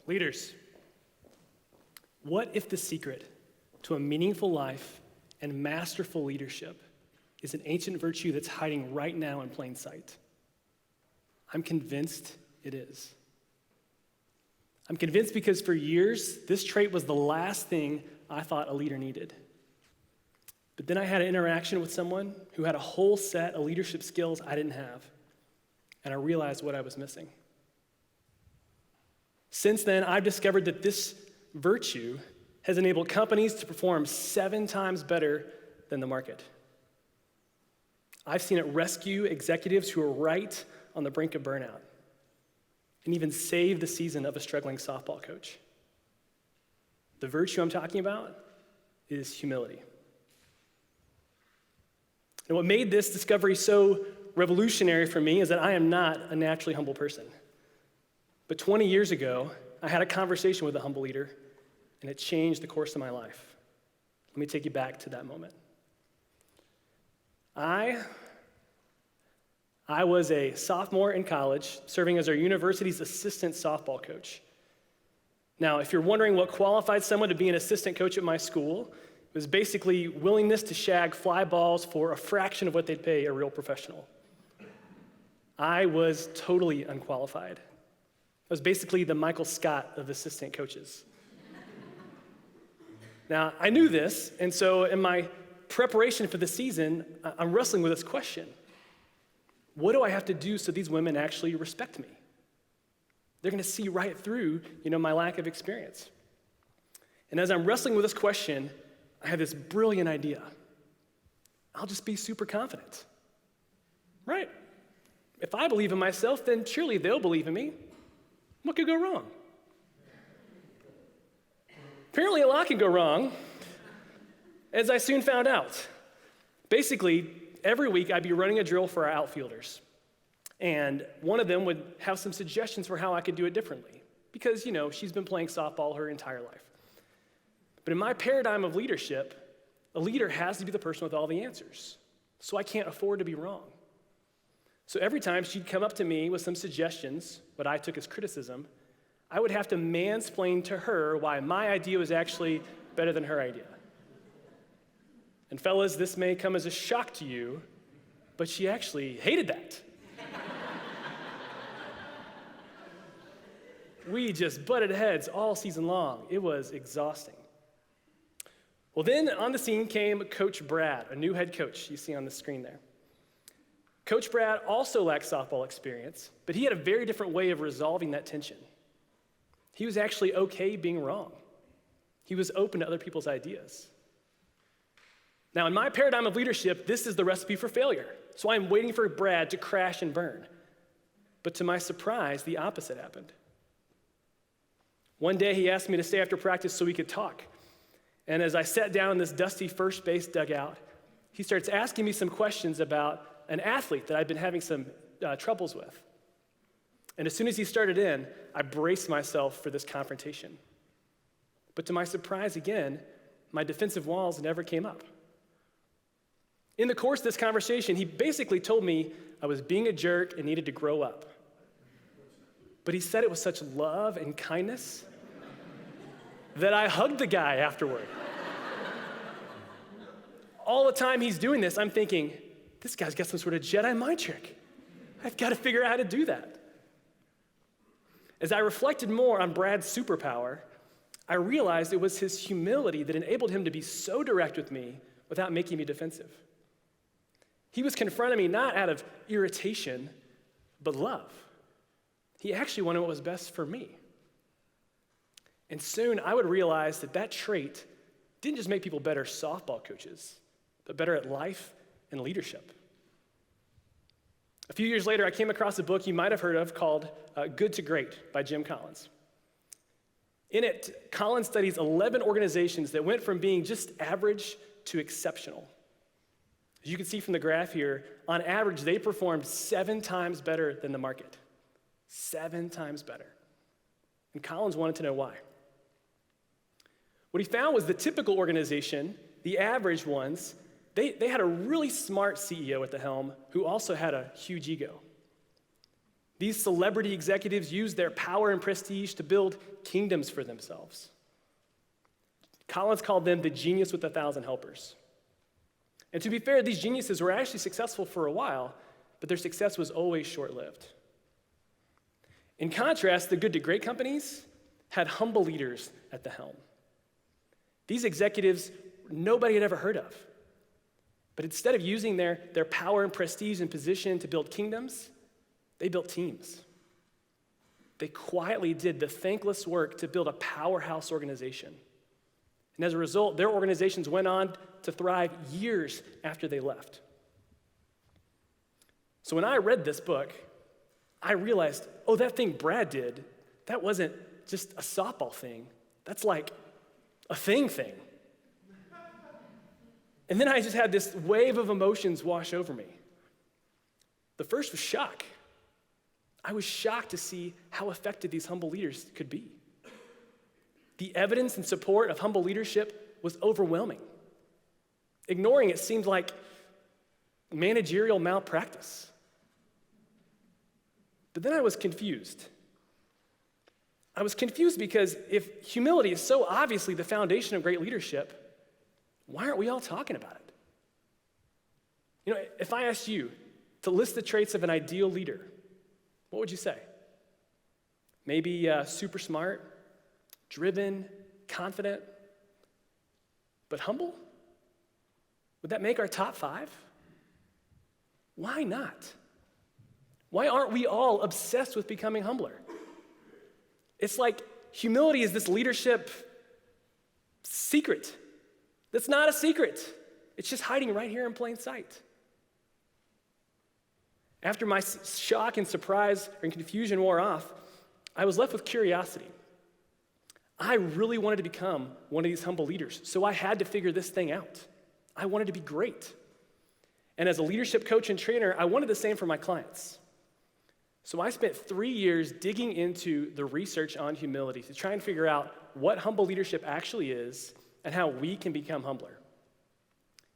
Leaders, what if the secret to a meaningful life and masterful leadership is an ancient virtue that's hiding right now in plain sight? I'm convinced it is. I'm convinced because for years, this trait was the last thing I thought a leader needed. But then I had an interaction with someone who had a whole set of leadership skills I didn't have, and I realized what I was missing. Since then, I've discovered that this virtue has enabled companies to perform 7 times better than the market. I've seen it rescue executives who are right on the brink of burnout and even save the season of a struggling softball coach. The virtue I'm talking about is humility. And what made this discovery so revolutionary for me is that I am not a naturally humble person. But 20 years ago, I had a conversation with a humble leader, and it changed the course of my life. Let me take you back to that moment. I was a sophomore in college, serving as our university's assistant softball coach. Now, if you're wondering what qualified someone to be an assistant coach at my school, it was basically willingness to shag fly balls for a fraction of what they'd pay a real professional. I was totally unqualified. I was basically the Michael Scott of assistant coaches. Now, I knew this, and so in my preparation for the season, I'm wrestling with this question. What do I have to do so these women actually respect me? They're going to see right through, my lack of experience. And as I'm wrestling with this question, I have this brilliant idea. I'll just be super confident, right? If I believe in myself, then surely they'll believe in me. What could go wrong? Apparently, a lot can go wrong, as I soon found out. Basically, every week I'd be running a drill for our outfielders, and one of them would have some suggestions for how I could do it differently, because, she's been playing softball her entire life. But in my paradigm of leadership, a leader has to be the person with all the answers, so I can't afford to be wrong. So every time she'd come up to me with some suggestions, what I took as criticism, I would have to mansplain to her why my idea was actually better than her idea. And fellas, this may come as a shock to you, but she actually hated that. We just butted heads all season long. It was exhausting. Well, then on the scene came Coach Brad, a new head coach you see on the screen there. Coach Brad also lacked softball experience, but he had a very different way of resolving that tension. He was actually okay being wrong. He was open to other people's ideas. Now, in my paradigm of leadership, this is the recipe for failure. So I'm waiting for Brad to crash and burn. But to my surprise, the opposite happened. One day, he asked me to stay after practice so we could talk. And as I sat down in this dusty first base dugout, he starts asking me some questions about an athlete that I'd been having some troubles with. And as soon as he started in, I braced myself for this confrontation. But to my surprise again, my defensive walls never came up. In the course of this conversation, he basically told me I was being a jerk and needed to grow up. But he said it with such love and kindness that I hugged the guy afterward. All the time he's doing this, I'm thinking, this guy's got some sort of Jedi mind trick. I've got to figure out how to do that. As I reflected more on Brad's superpower, I realized it was his humility that enabled him to be so direct with me without making me defensive. He was confronting me not out of irritation, but love. He actually wanted what was best for me. And soon I would realize that trait didn't just make people better softball coaches, but better at life and leadership. A few years later, I came across a book you might have heard of called Good to Great by Jim Collins. In it, Collins studies 11 organizations that went from being just average to exceptional. As you can see from the graph here, on average, they performed 7 times better than the market. 7 times better. And Collins wanted to know why. What he found was the typical organization, the average ones, they had a really smart CEO at the helm who also had a huge ego. These celebrity executives used their power and prestige to build kingdoms for themselves. Collins called them the genius with 1,000 helpers. And to be fair, these geniuses were actually successful for a while, but their success was always short-lived. In contrast, the good to great companies had humble leaders at the helm. These executives nobody had ever heard of. But instead of using their power and prestige and position to build kingdoms, they built teams. They quietly did the thankless work to build a powerhouse organization. And as a result, their organizations went on to thrive years after they left. So when I read this book, I realized, oh, that thing Brad did, that wasn't just a softball thing. That's like a thing. And then I just had this wave of emotions wash over me. The first was shock. I was shocked to see how effective these humble leaders could be. The evidence and support of humble leadership was overwhelming. Ignoring it seemed like managerial malpractice. But then I was confused. I was confused because if humility is so obviously the foundation of great leadership, why aren't we all talking about it? You know, if I asked you to list the traits of an ideal leader, what would you say? Maybe super smart, driven, confident, but humble? Would that make our top 5? Why not? Why aren't we all obsessed with becoming humbler? It's like humility is this leadership secret. That's not a secret. It's just hiding right here in plain sight. After my shock and surprise and confusion wore off, I was left with curiosity. I really wanted to become one of these humble leaders, so I had to figure this thing out. I wanted to be great. And as a leadership coach and trainer, I wanted the same for my clients. So I spent 3 years digging into the research on humility to try and figure out what humble leadership actually is and how we can become humbler.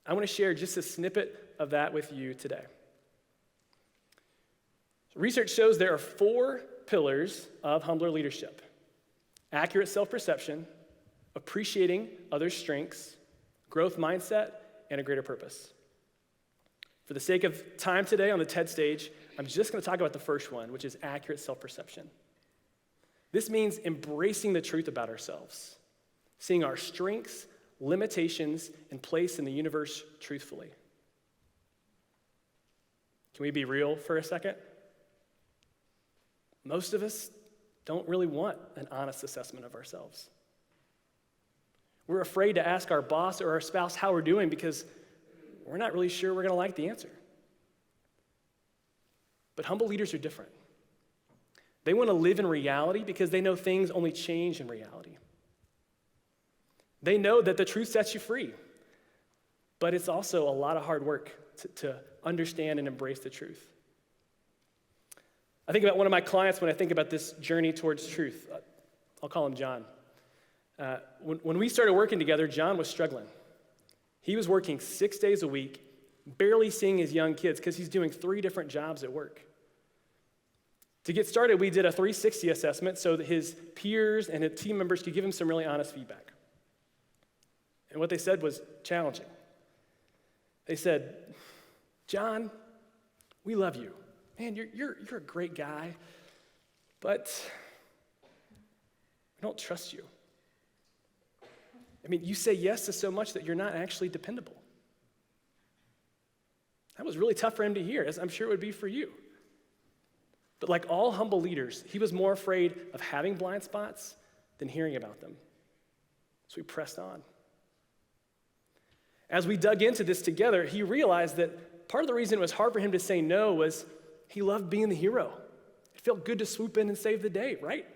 I want to share just a snippet of that with you today. Research shows there are 4 pillars of humbler leadership: accurate self-perception, appreciating others' strengths, growth mindset, and a greater purpose. For the sake of time today on the TED stage, I'm just going to talk about the first one, which is accurate self-perception. This means embracing the truth about ourselves, seeing our strengths, limitations, and place in the universe truthfully. Can we be real for a second? Most of us don't really want an honest assessment of ourselves. We're afraid to ask our boss or our spouse how we're doing because we're not really sure we're going to like the answer. But humble leaders are different. They want to live in reality because they know things only change in reality. They know that the truth sets you free, but it's also a lot of hard work to understand and embrace the truth. I think about one of my clients when I think about this journey towards truth. I'll call him John. When we started working together, John was struggling. He was working 6 days a week, barely seeing his young kids because he's doing 3 different jobs at work. To get started, we did a 360 assessment so that his peers and his team members could give him some really honest feedback. And what they said was challenging. They said, "John, we love you. Man, you're a great guy, but I don't trust you. I mean, you say yes to so much that you're not actually dependable." That was really tough for him to hear, as I'm sure it would be for you. But like all humble leaders, he was more afraid of having blind spots than hearing about them. So he pressed on. As we dug into this together, he realized that part of the reason it was hard for him to say no was he loved being the hero. It felt good to swoop in and save the day, right?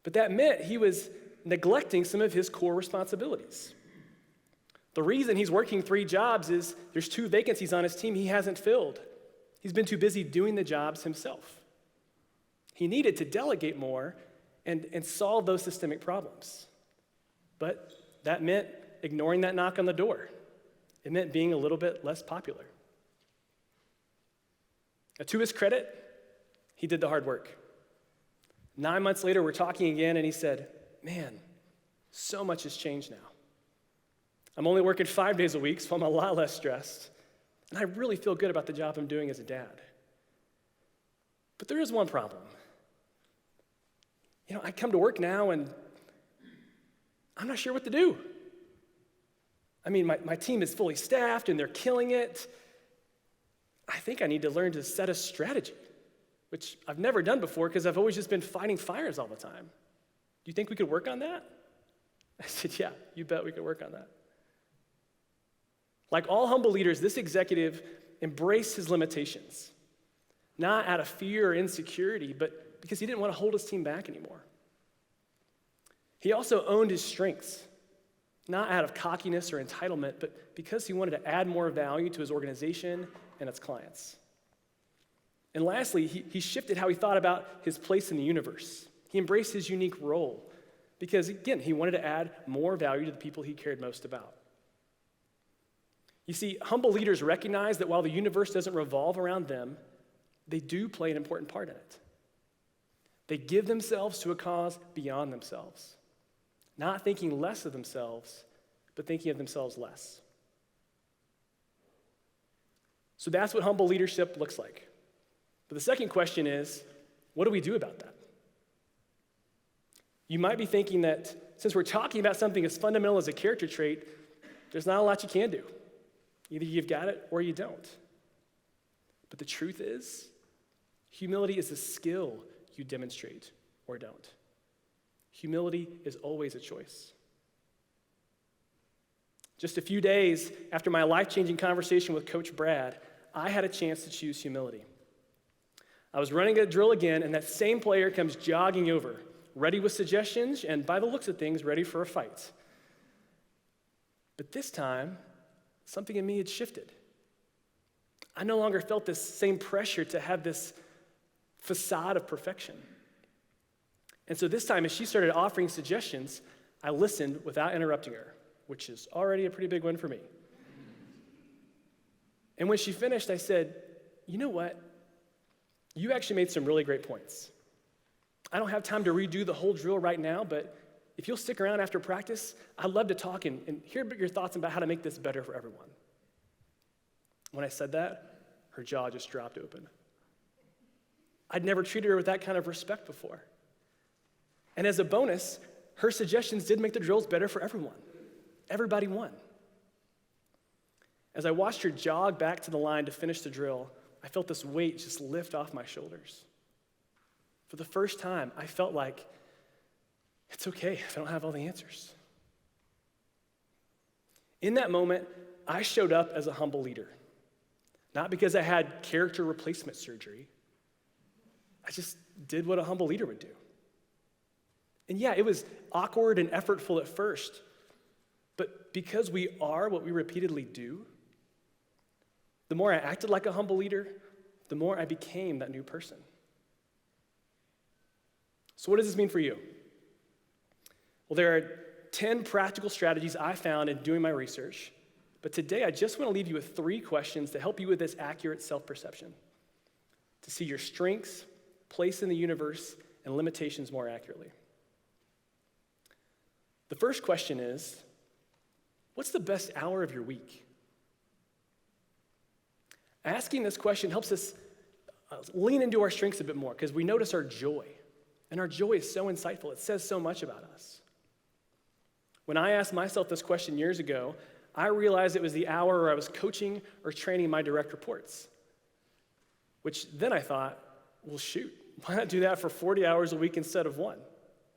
But that meant he was neglecting some of his core responsibilities. The reason he's working 3 jobs is there's 2 vacancies on his team he hasn't filled. He's been too busy doing the jobs himself. He needed to delegate more and solve those systemic problems. But that meant ignoring that knock on the door. It meant being a little bit less popular. Now, to his credit, He did the hard work. 9 months later, we're talking again, and he said, man, so much has changed now. I'm only working 5 days a week, so I'm a lot less stressed. And I really feel good about the job I'm doing as a dad. But there is one problem. I come to work now, and I'm not sure what to do. I mean, my team is fully staffed, and they're killing it. I think I need to learn to set a strategy, which I've never done before because I've always just been fighting fires all the time. Do you think we could work on that? I said, yeah, you bet we could work on that. Like all humble leaders, this executive embraced his limitations, not out of fear or insecurity, but because he didn't want to hold his team back anymore. He also owned his strengths, not out of cockiness or entitlement, but because he wanted to add more value to his organization and its clients. And lastly, he shifted how he thought about his place in the universe. He embraced his unique role because, again, he wanted to add more value to the people he cared most about. You see, humble leaders recognize that while the universe doesn't revolve around them, they do play an important part in it. They give themselves to a cause beyond themselves, not thinking less of themselves, but thinking of themselves less. So that's what humble leadership looks like. But the second question is, what do we do about that? You might be thinking that since we're talking about something as fundamental as a character trait, there's not a lot you can do. Either you've got it or you don't. But the truth is, humility is a skill you demonstrate or don't. Humility is always a choice. Just a few days after my life-changing conversation with Coach Brad, I had a chance to choose humility. I was running a drill again, and that same player comes jogging over, ready with suggestions, and by the looks of things, ready for a fight. But this time, something in me had shifted. I no longer felt this same pressure to have this facade of perfection. And so this time, as she started offering suggestions, I listened without interrupting her, which is already a pretty big win for me. And when she finished, I said, you know what? You actually made some really great points. I don't have time to redo the whole drill right now, but if you'll stick around after practice, I'd love to talk and hear your thoughts about how to make this better for everyone. When I said that, her jaw just dropped open. I'd never treated her with that kind of respect before. And as a bonus, her suggestions did make the drills better for everyone. Everybody won. As I watched her jog back to the line to finish the drill, I felt this weight just lift off my shoulders. For the first time, I felt like it's okay if I don't have all the answers. In that moment, I showed up as a humble leader. Not because I had character replacement surgery. I just did what a humble leader would do. And yeah, it was awkward and effortful at first, but because we are what we repeatedly do, the more I acted like a humble leader, the more I became that new person. So what does this mean for you? Well, there are 10 practical strategies I found in doing my research, but today I just want to leave you with 3 questions to help you with this accurate self-perception, to see your strengths, place in the universe, and limitations more accurately. The first question is, what's the best hour of your week? Asking this question helps us lean into our strengths a bit more because we notice our joy. And our joy is so insightful. It says so much about us. When I asked myself this question years ago, I realized it was the hour where I was coaching or training my direct reports. Which then I thought, well, shoot, why not do that for 40 hours a week instead of 1?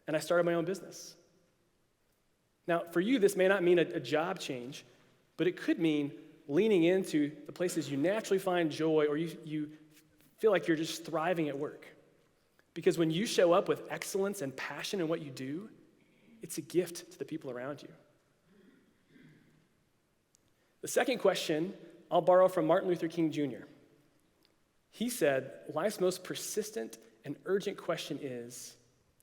And I started my own business. Now, for you, this may not mean a job change, but it could mean leaning into the places you naturally find joy or you feel like you're just thriving at work. Because when you show up with excellence and passion in what you do, it's a gift to the people around you. The second question I'll borrow from Martin Luther King Jr. He said, life's most persistent and urgent question is,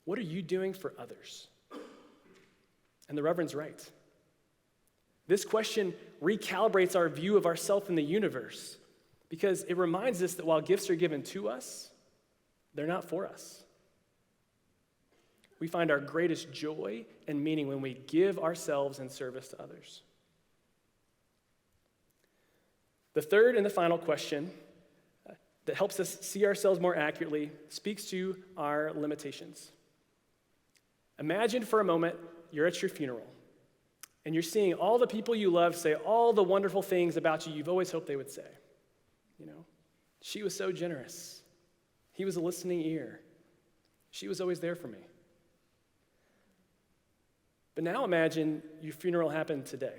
what are you doing for others? And the Reverend's right. This question recalibrates our view of ourselves in the universe because it reminds us that while gifts are given to us, they're not for us. We find our greatest joy and meaning when we give ourselves in service to others. The third and the final question that helps us see ourselves more accurately speaks to our limitations. Imagine for a moment you're at your funeral and you're seeing all the people you love say all the wonderful things about you you've always hoped they would say. She was so generous. He was a listening ear. She was always there for me. But now imagine your funeral happened today.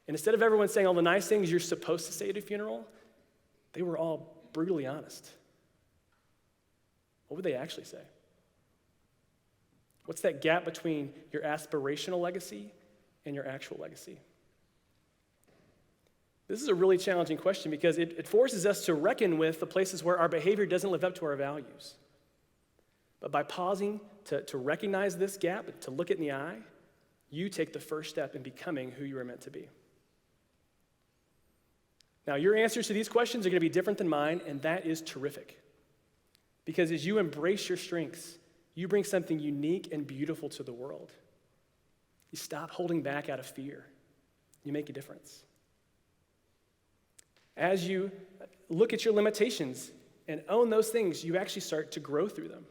And instead of everyone saying all the nice things you're supposed to say at a funeral, they were all brutally honest. What would they actually say? What's that gap between your aspirational legacy and your actual legacy? This is a really challenging question because it forces us to reckon with the places where our behavior doesn't live up to our values. But by pausing to recognize this gap, to look it in the eye, you take the first step in becoming who you were meant to be. Now, your answers to these questions are going to be different than mine, and that is terrific. Because as you embrace your strengths, you bring something unique and beautiful to the world. You stop holding back out of fear. You make a difference. As you look at your limitations and own those things, you actually start to grow through them.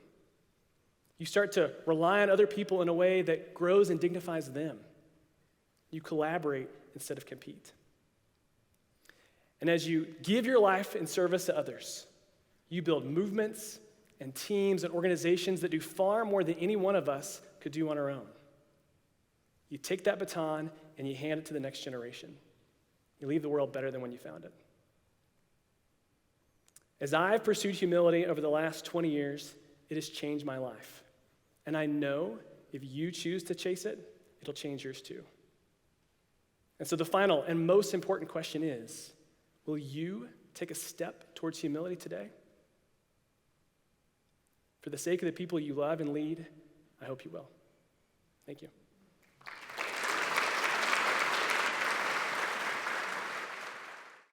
You start to rely on other people in a way that grows and dignifies them. You collaborate instead of compete. And as you give your life in service to others, you build movements and teams and organizations that do far more than any one of us could do on our own. You take that baton and you hand it to the next generation. You leave the world better than when you found it. As I've pursued humility over the last 20 years, it has changed my life. And I know if you choose to chase it, it'll change yours too. And so the final and most important question is, will you take a step towards humility today? For the sake of the people you love and lead, I hope you will. Thank you.